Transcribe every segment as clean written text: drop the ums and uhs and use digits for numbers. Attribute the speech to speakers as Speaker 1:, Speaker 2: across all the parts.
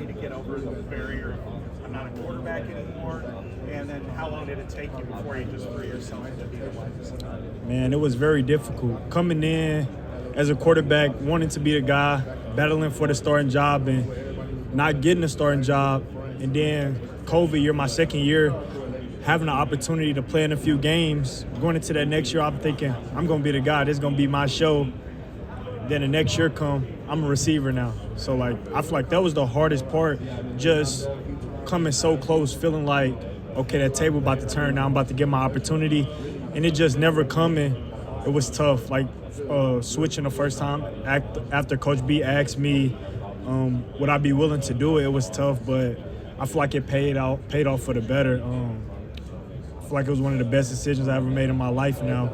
Speaker 1: to get over the barrier of I'm not a quarterback anymore? And then how long did it take you before you just threw yourself into being a wide receiver?
Speaker 2: Man, it was very difficult. Coming in as a quarterback, wanting to be the guy, battling for the starting job and not getting a starting job. And then COVID year, my second year, having the opportunity to play in a few games. Going into that next year, I'm thinking, I'm going to be the guy. This is going to be my show. Then the next year come, I'm a receiver now. So, I feel like that was the hardest part, just coming so close, feeling like, okay, that table about to turn now. I'm about to get my opportunity. And it just never coming. It was tough. Switching the first time after Coach B asked me would I be willing to do it, it was tough, but I feel like it paid off for the better. I feel like it was one of the best decisions I ever made in my life now.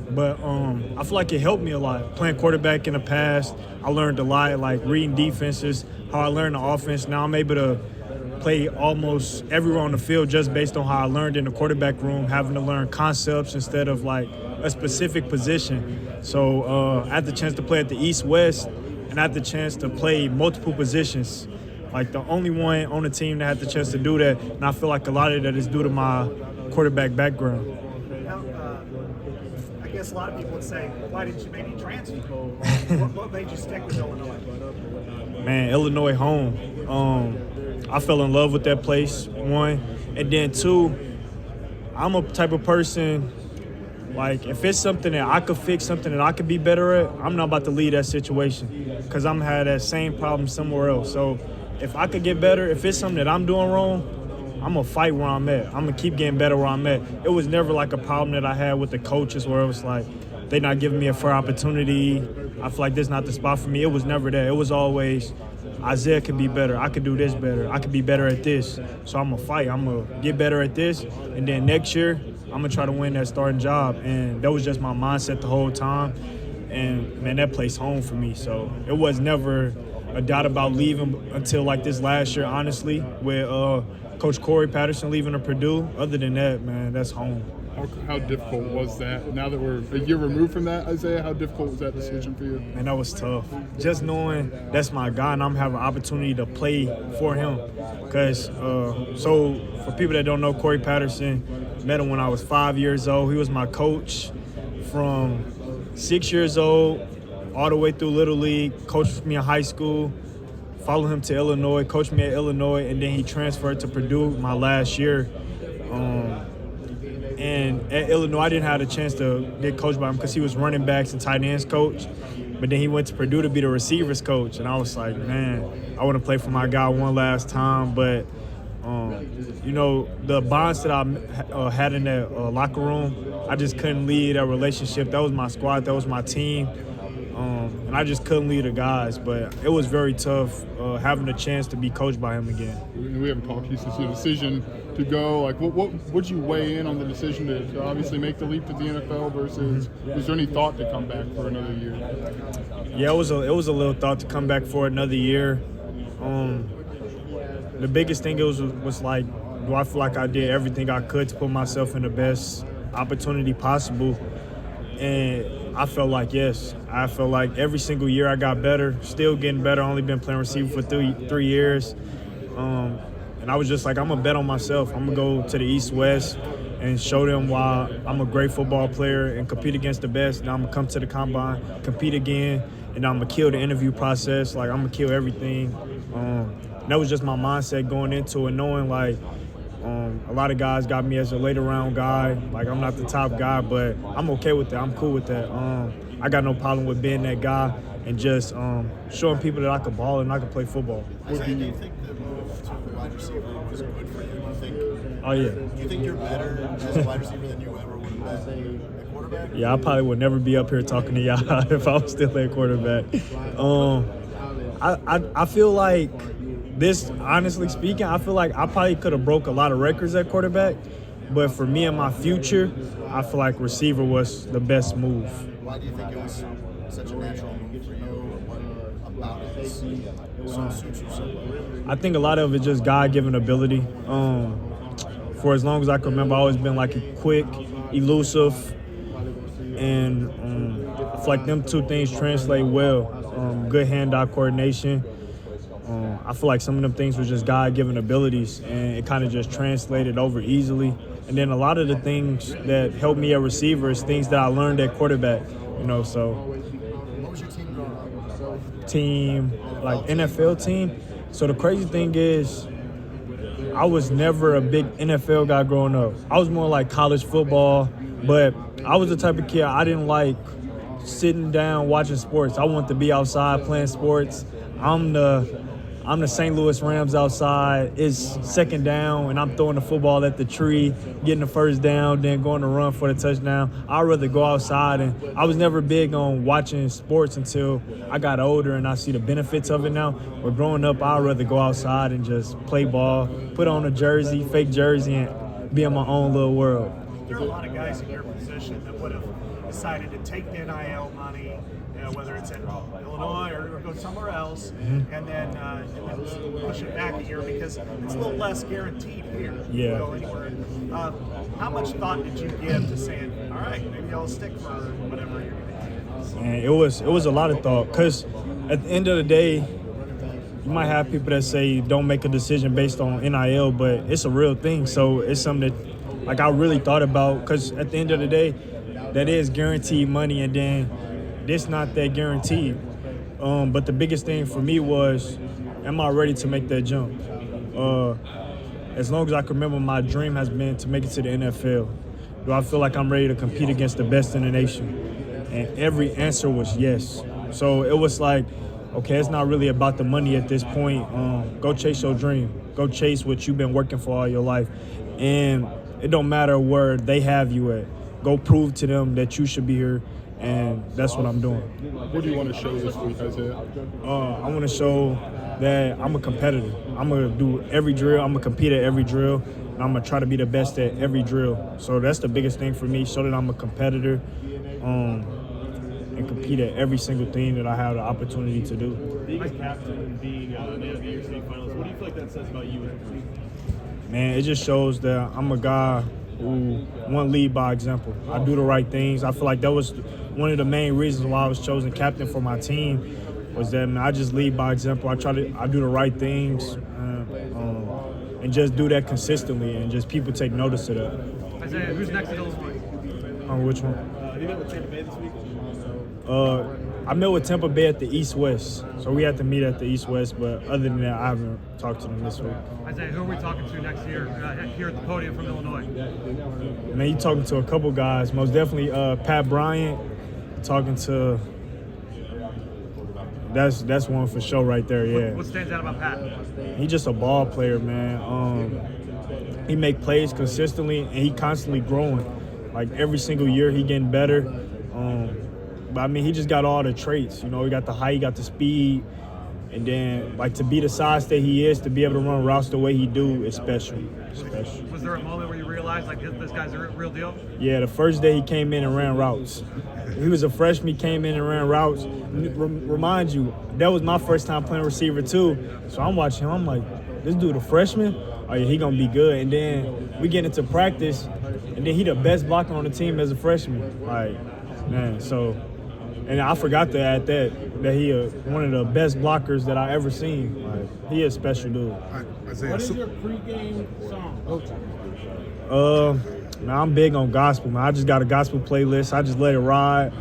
Speaker 2: But I feel like it helped me a lot. Playing quarterback in the past, I learned a lot, like reading defenses, how I learned the offense. Now I'm able to play almost everywhere on the field just based on how I learned in the quarterback room, having to learn concepts instead of a specific position. So I had the chance to play at the East-West, and I had the chance to play multiple positions. The only one on the team that had the chance to do that, and I feel like a lot of that is due to my quarterback background.
Speaker 1: Now, I guess a lot of people would say, why didn't you maybe transfer? What made you stick with Illinois?
Speaker 2: Man, Illinois home. I fell in love with that place, one. And then two, I'm a type of person, if it's something that I could fix, something that I could be better at, I'm not about to leave that situation because I'm had that same problem somewhere else. So if I could get better, if it's something that I'm doing wrong, I'm going to fight where I'm at. I'm going to keep getting better where I'm at. It was never a problem that I had with the coaches where it was they're not giving me a fair opportunity. I feel like this is not the spot for me. It was never that. It was always, Isaiah could be better. I could do this better. I could be better at this. So I'm going to fight. I'm going to get better at this. And then next year, I'm going to try to win that starting job. And that was just my mindset the whole time. And, man, that place home for me. So it was never a doubt about leaving until this last year, honestly, with Coach Corey Patterson leaving to Purdue. Other than that, man, that's home.
Speaker 3: How difficult was that? Now that we're a year removed from that, Isaiah, how difficult was that decision for you?
Speaker 2: Man, that was tough. Just knowing that's my guy and I'm having an opportunity to play for him. Because, so for people that don't know, Corey Patterson, met him when I was 5 years old. He was my coach from 6 years old all the way through Little League, coached me in high school, followed him to Illinois, coached me at Illinois, and then he transferred to Purdue my last year. And at Illinois, I didn't have a chance to get coached by him because he was running backs and tight ends coach. But then he went to Purdue to be the receivers coach. And I was like, man, I want to play for my guy one last time. But, the bonds that I had in that locker room, I just couldn't leave that relationship. That was my squad. That was my team. And I just couldn't leave the guys. But it was very tough having the chance to be coached by him again.
Speaker 3: We haven't talked. It's your decision to go. What would you weigh in on the decision to obviously make the leap to the NFL versus was there any thought to come back for another year?
Speaker 2: Yeah, it was a little thought to come back for another year. The biggest thing was do I feel like I did everything I could to put myself in the best opportunity possible? And I felt like yes. I felt like every single year I got better, still getting better. Only been playing receiver for three years. And I was just like, I'm going to bet on myself. I'm going to go to the East-West and show them why I'm a great football player and compete against the best. Now I'm going to come to the combine, compete again, and I'm going to kill the interview process. I'm going to kill everything. That was just my mindset going into it, knowing a lot of guys got me as a later round guy. I'm not the top guy, but I'm okay with that. I'm cool with that. I got no problem with being that guy and just showing people that I could ball and I could play football.
Speaker 4: Isaiah, do you think the move to wide receiver was good for you?
Speaker 2: Oh, yeah.
Speaker 4: Do you think you're better as a wide receiver than you ever would have been at quarterback?
Speaker 2: Yeah, I probably would never be up here talking to y'all if I was still at quarterback. I feel like this, honestly speaking, I feel like I probably could have broke a lot of records at quarterback. But for me and my future, I feel like receiver was the best move.
Speaker 4: Why do you think it was such a natural move for you? Or what about it suits you so well?
Speaker 2: I think a lot of it just God-given ability. For as long as I can remember, I've always been quick, elusive, and I feel like them two things translate well. Good hand-eye coordination. I feel like some of them things were just God-given abilities, and it kind of just translated over easily. And then a lot of the things that helped me at receiver is things that I learned at quarterback, so
Speaker 4: What was your team growing up?
Speaker 2: team, like NFL team. So the crazy thing is, I was never a big NFL guy growing up. I was more like college football, but I was the type of kid, I didn't like sitting down watching sports. I want to be outside playing sports. I'm the St. Louis Rams outside. It's second down, and I'm throwing the football at the tree, getting the first down, then going to run for the touchdown. I'd rather go outside, and I was never big on watching sports until I got older and I see the benefits of it now. But growing up, I'd rather go outside and just play ball, put on a jersey, fake jersey, and be in my own little world.
Speaker 1: There are a lot of guys in your position that would have decided to take the NIL money, whether it's in Illinois or go somewhere else, and then push it back a year because it's a little less guaranteed here.
Speaker 2: Yeah.
Speaker 1: Go anywhere. How much thought did you give to saying, all right, maybe I'll stick for whatever you're going to do?
Speaker 2: And it was a lot of thought, because at the end of the day, you might have people that say don't make a decision based on NIL, but it's a real thing. So it's something that I really thought about, because at the end of the day, that is guaranteed money, and then this not that guaranteed. But the biggest thing for me was, am I ready to make that jump? As long as I can remember, my dream has been to make it to the NFL. Do I feel like I'm ready to compete against the best in the nation? And every answer was yes. So it was like, okay, it's not really about the money at this point. Go chase your dream. Go chase what you've been working for all your life. And it don't matter where they have you at. Go prove to them that you should be here, and that's what I'm doing.
Speaker 3: What do you want to show this week, Isaiah?
Speaker 2: I want to show that I'm a competitor. I'm going to do every drill. I'm going to compete at every drill, and I'm going to try to be the best at every drill. So that's the biggest thing for me, show that I'm a competitor, and compete at every single thing that I have the opportunity to do.
Speaker 5: Being a captain and being man of the year state finals, what do you feel like that says about you as a person?
Speaker 2: Man, it just shows that I'm a guy who want to lead by example. I do the right things. I feel like that was one of the main reasons why I was chosen captain for my team, was that, man, I just lead by example. I do the right things, and just do that consistently, and just people take notice of that.
Speaker 6: Isaiah, who's next at Illinois?
Speaker 2: On which one?
Speaker 5: Have you met with Tampa Bay this week?
Speaker 2: I met with Tampa Bay at the East-West, so we had to meet at the East-West, but other than that, I haven't talked to them this week.
Speaker 6: Isaiah, who are we talking to next year here at the podium from Illinois?
Speaker 2: Man, you talking to a couple guys. Most definitely Pat Bryant. Talking to that's one for sure right there. Yeah.
Speaker 6: What stands out about Pat?
Speaker 2: He just a ball player, man. He make plays consistently, and he constantly growing. Like every single year, he getting better. But I mean, he just got all the traits. He got the height, he got the speed, and then to be the size that he is, to be able to run routes the way he do is special. Special.
Speaker 6: Was there a moment where you realized this guy's a real deal?
Speaker 2: Yeah, the first day he came in and ran routes. He was a freshman, he came in and ran routes. Remind you, that was my first time playing receiver too. So I'm watching him, I'm like, this dude a freshman? Oh yeah, he gonna be good. And then we get into practice, and then he the best blocker on the team as a freshman. Man, so, and I forgot to add that he one of the best blockers that I ever seen. He a special dude.
Speaker 7: Isaiah,
Speaker 8: What is your pregame song?
Speaker 2: Man, I'm big on gospel, man. I just got a gospel playlist. I just let it ride.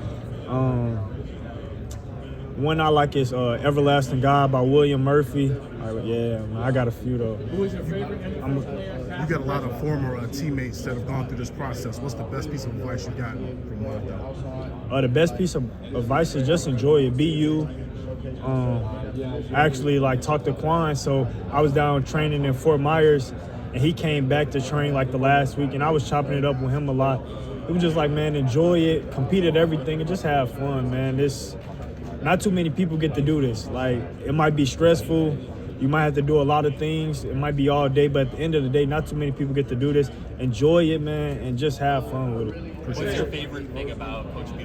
Speaker 2: One I like is Everlasting God by William Murphy. Yeah, man, I got a few though.
Speaker 8: Who is your favorite NFL player?
Speaker 7: you got a lot of former teammates that have gone through this process. What's the best piece of advice you got from one of them?
Speaker 2: The best piece of advice is just enjoy it. Be you. Actually, talk to Quan. So I was down training in Fort Myers, and he came back to train the last week, and I was chopping it up with him a lot. It was just man, enjoy it, compete at everything, and just have fun, man. Not too many people get to do this. It might be stressful. You might have to do a lot of things. It might be all day, but at the end of the day, not too many people get to do this. Enjoy it, man, and just have fun with it.
Speaker 9: What's your favorite thing about Coach B?